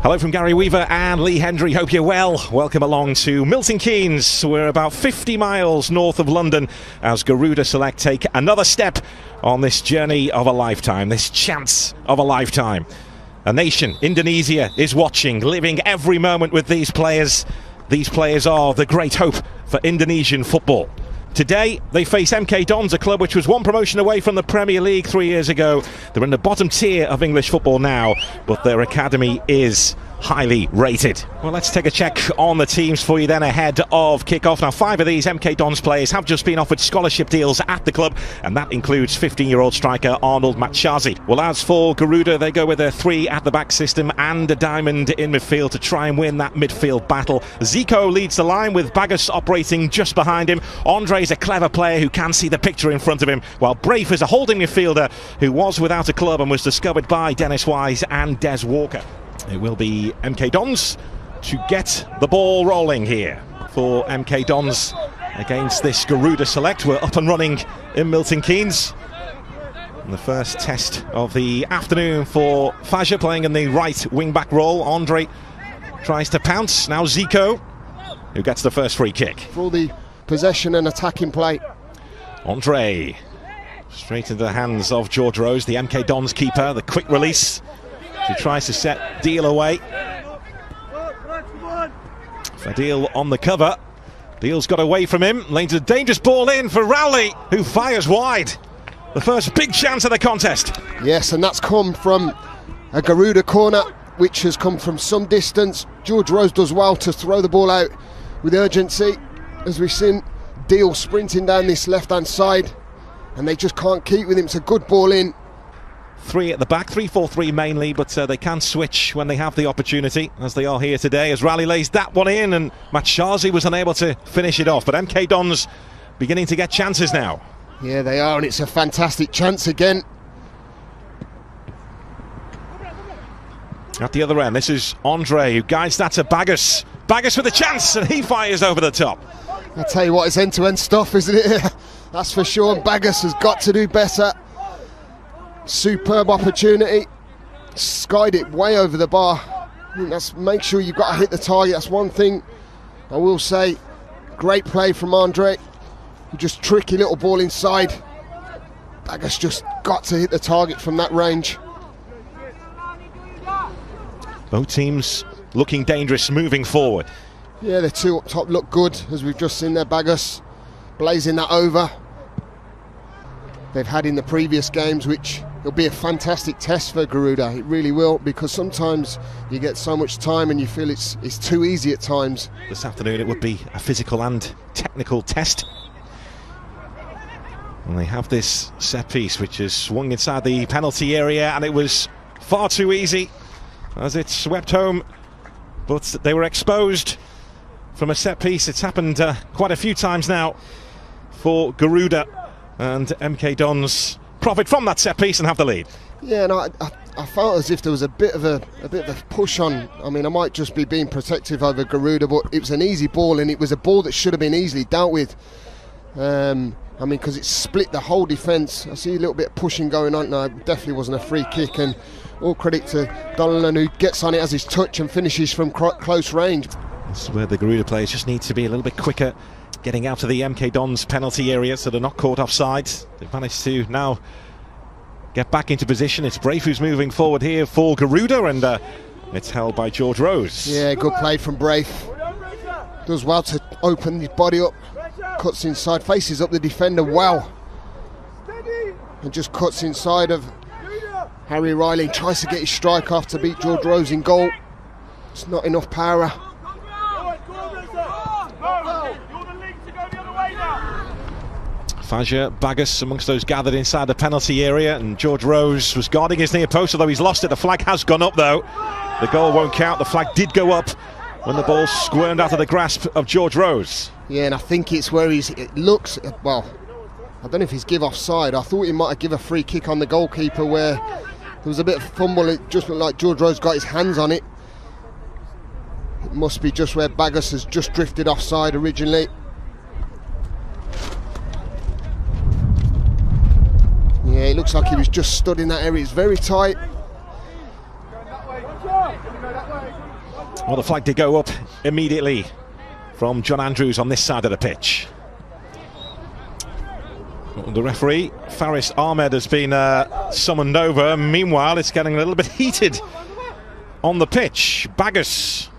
Hello from Gary Weaver and Lee Hendry, hope you're well. Welcome along to Milton Keynes. We're about 50 miles north of London as Garuda Select take another step on this journey of a lifetime, this chance of a lifetime. A nation, Indonesia, is watching, living every moment with these players. These players are the great hope for Indonesian football. Today, they face MK Dons, a club which was one promotion away from the Premier League 3 years ago. They're in the bottom tier of English football now, but their academy is highly rated. Well, let's take a check on the teams for you then ahead of kick-off. Now, 5 of these MK Dons players have just been offered scholarship deals at the club, and that includes 15-year-old striker Arnold Matshazi. Well, as for Garuda, they go with a 3 at-the-back system and a diamond in midfield to try and win that midfield battle. Zico leads the line with Bagus operating just behind him. Andre is a clever player who can see the picture in front of him, while Braith is a holding midfielder who was without a club and was discovered by Dennis Wise and Des Walker. It will be MK Dons to get the ball rolling here for MK Dons against this Garuda Select. We're up and running in Milton Keynes. And the first test of the afternoon for Faja, playing in the right wing-back role. Andre tries to pounce. Now Zico, who gets the first free kick. For all the possession and attacking play. Andre straight into the hands of George Rose, the MK Dons keeper. The quick release. He tries to set Deal away. Fadil on the cover. Deal's got away from him. Lanes a dangerous ball in for Rowley, who fires wide. The first big chance of the contest. Yes, and that's come from a Garuda corner, which has come from some distance. George Rose does well to throw the ball out with urgency, as we've seen Deal sprinting down this left-hand side, and they just can't keep with him. It's a good ball in. 3 at the back, 3-4-3 mainly, but they can switch when they have the opportunity, as they are here today, as Raleigh lays that one in, and Matshazi was unable to finish it off. But MK Dons beginning to get chances now. Yeah, they are, and it's a fantastic chance again. At the other end, this is Andre, who guides that to Bagus. Bagus with a chance, and he fires over the top. I tell you what, it's end-to-end stuff, isn't it? That's for sure. Bagus has got to do better. Superb opportunity, skied it way over the bar. Make sure you've got to hit the target. That's one thing I will say. Great play from Andre. Just tricky little ball inside. Bagus just got to hit the target from that range. Both teams looking dangerous moving forward. Yeah, the two up top look good, as we've just seen there. Bagus blazing that over. They've had in the previous games, which will be a fantastic test for Garuda. It really will, because sometimes you get so much time and you feel it's too easy at times. This afternoon it would be a physical and technical test. And they have this set piece which is swung inside the penalty area, and it was far too easy as it swept home, but they were exposed from a set piece. It's happened quite a few times now for Garuda, and MK Dons profit from that set piece and have the lead. Yeah, and I felt as if there was a bit of a push on. I mean, I might just be being protective over Garuda, but it was an easy ball, and it was a ball that should have been easily dealt with. I mean, because it split the whole defence. I see a little bit of pushing going on. No, it definitely wasn't a free kick, and all credit to Donolan, who gets on it as his touch and finishes from close range. This is where the Garuda players just need to be a little bit quicker, getting out of the MK Dons penalty area so they're not caught offside. They've managed to now get back into position. It's Braith who's moving forward here for Garuda, and it's held by George Rose. Yeah, good play from Braith. Does well to open his body up, cuts inside, faces up the defender well, and just cuts inside of Harry Riley. Tries to get his strike off to beat George Rose in goal. It's not enough power. Faja, Bagus amongst those gathered inside the penalty area, and George Rose was guarding his near post, although he's lost it. The flag has gone up though. The goal won't count. The flag did go up when the ball squirmed out of the grasp of George Rose. Yeah, and I think it's where it looks, well, I don't know if he's give offside. I thought he might have given a free kick on the goalkeeper where there was a bit of fumble. It just looked like George Rose got his hands on it. It must be just where Bagus has just drifted offside originally. Yeah, it looks like he was just stood in that area. It's very tight. Well, the flag did go up immediately from John Andrews on this side of the pitch. The referee, Faris Ahmed, has been summoned over. Meanwhile, it's getting a little bit heated on the pitch. Baggers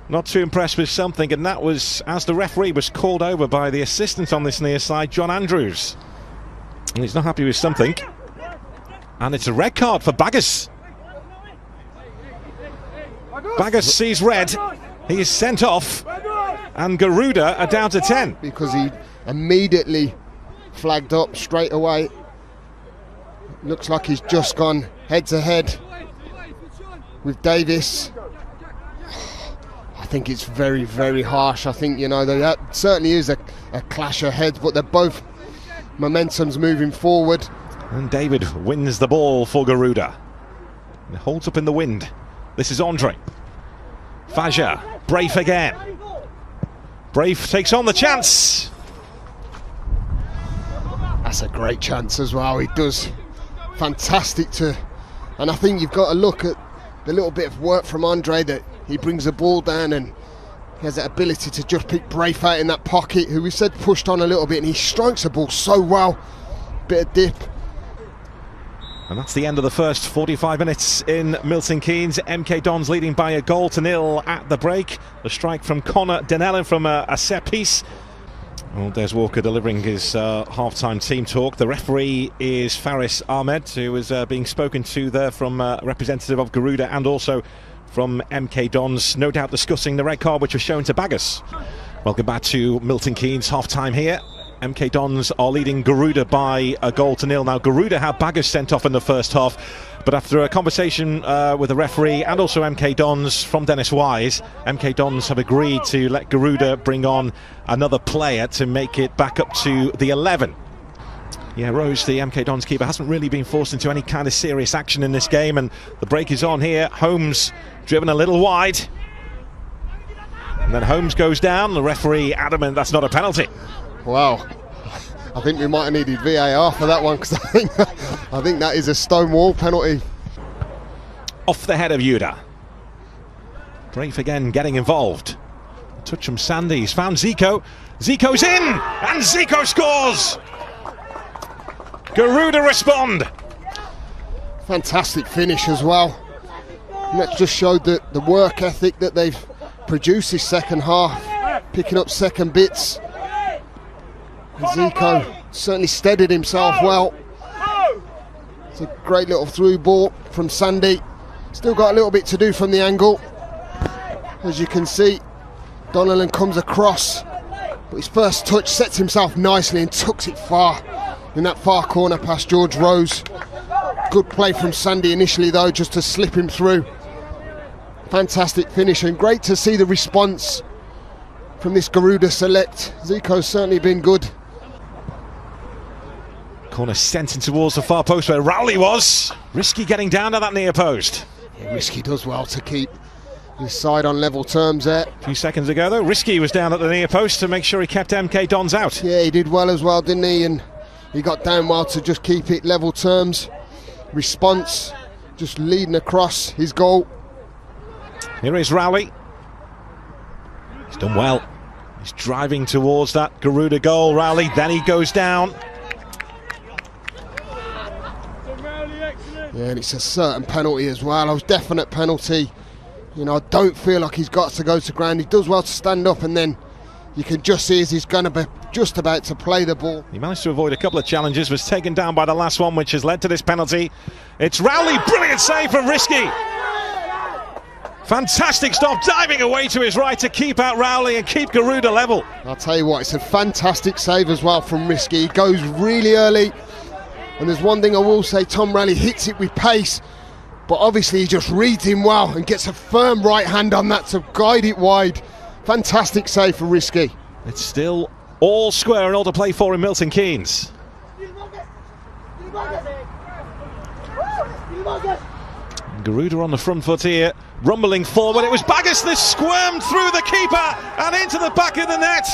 not too impressed with something, and that was as the referee was called over by the assistant on this near side, John Andrews. And he's not happy with something. And it's a red card for Baggers. Baggers sees red. He is sent off. And Garuda are down to 10. Because he immediately flagged up straight away. Looks like he's just gone head to head with Davis. I think it's very, very harsh. I think, you know, that certainly is a clash of heads, but they're both momentum's moving forward. And David wins the ball for Garuda. It holds up in the wind. This is Andre. Faja, Braith again. Braith takes on the chance. That's a great chance as well. He does fantastic to, and I think you've got to look at the little bit of work from Andre, that he brings the ball down and he has that ability to just pick Braith out in that pocket, who we said pushed on a little bit, and he strikes the ball so well. Bit of dip. And that's the end of the first 45 minutes in Milton Keynes. MK Dons leading by 1-0 at the break. The strike from Connor Denellen from a set piece. Well, Des Walker delivering his half-time team talk. The referee is Faris Ahmed, who is being spoken to there from a representative of Garuda and also from MK Dons, no doubt discussing the red card which was shown to Baggers. Welcome back to Milton Keynes, half-time here. MK Dons are leading Garuda by 1-0. Now, Garuda had Baggers sent off in the first half, but after a conversation with the referee and also MK Dons from Dennis Wise, MK Dons have agreed to let Garuda bring on another player to make it back up to the 11. Yeah, Rose, the MK Dons keeper, hasn't really been forced into any kind of serious action in this game, and the break is on here. Holmes driven a little wide. And then Holmes goes down. The referee adamant that's not a penalty. Wow, I think we might have needed VAR for that one, because I think that is a stonewall penalty. Off the head of Yuda. Braith again getting involved. A touch from Sandy. He's found Zico. Zico's in, and Zico scores. Garuda respond. Fantastic finish as well. And that just showed the work ethic that they've produced this second half, picking up second bits. Zico certainly steadied himself well. It's a great little through ball from Sandy. Still got a little bit to do from the angle. As you can see, Donnellan comes across, but his first touch sets himself nicely and tucks it far in that far corner past George Rose. Good play from Sandy initially though, just to slip him through. Fantastic finish, and great to see the response from this Garuda select. Zico's certainly been good. Corner sent in towards the far post where Rowley was. Risky getting down to that near post. Yeah, Risky does well to keep his side on level terms there. A few seconds ago though, Risky was down at the near post to make sure he kept MK Dons out. Yeah, he did well as well, didn't he? And he got down well to just keep it level terms. Response, just leading across his goal. Here is Rowley. He's done well. He's driving towards that Garuda goal, Rowley. Then he goes down. Yeah, and it's a certain penalty as well. A definite penalty. You know, I don't feel like he's got to go to ground. He does well to stand up, and then you can just see as he's going to be just about to play the ball. He managed to avoid a couple of challenges, was taken down by the last one, which has led to this penalty. It's Rowley, brilliant save from Risky. Fantastic stop, diving away to his right to keep out Rowley and keep Garuda level. I'll tell you what, it's a fantastic save as well from Risky. He goes really early. And there's one thing I will say, Tom Rowley hits it with pace, but obviously he just reads him well and gets a firm right hand on that to guide it wide. Fantastic save for Risky. It's still all square and all to play for in Milton Keynes. Garuda on the front foot here, rumbling forward. It was Baggers that squirmed through the keeper and into the back of the net.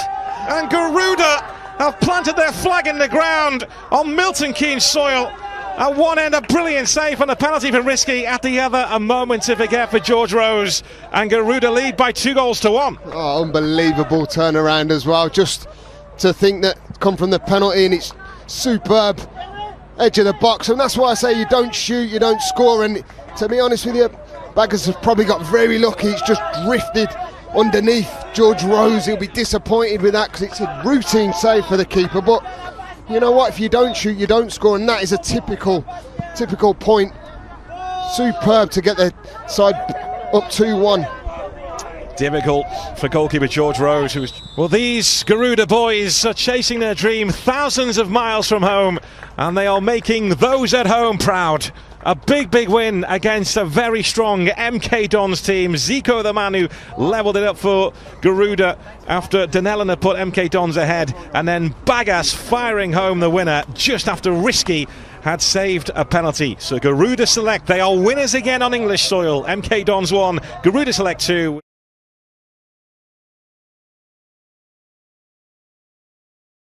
And Garuda have planted their flag in the ground on Milton Keynes soil. At one end, a brilliant save and a penalty from Risky. At the other, a moment to forget for George Rose. And Garuda lead by 2-1. Oh, unbelievable turnaround as well. Just to think that come from the penalty, and it's superb edge of the box. And that's why I say you don't shoot, you don't score. And to be honest with you, Baggers has probably got very lucky. It's just drifted underneath George Rose. He'll be disappointed with that because it's a routine save for the keeper. But you know what, if you don't shoot, you don't score, and that is a typical point. Superb to get the side up 2-1. Difficult for goalkeeper George Rose, well, these Garuda boys are chasing their dream thousands of miles from home, and they are making those at home proud. A big win against a very strong MK Dons team. Zico, the man who levelled it up for Garuda after Denellen had put MK Dons ahead, and then Bagas firing home the winner just after Risky had saved a penalty. So Garuda Select, they are winners again on English soil. MK Dons 1, Garuda Select 2.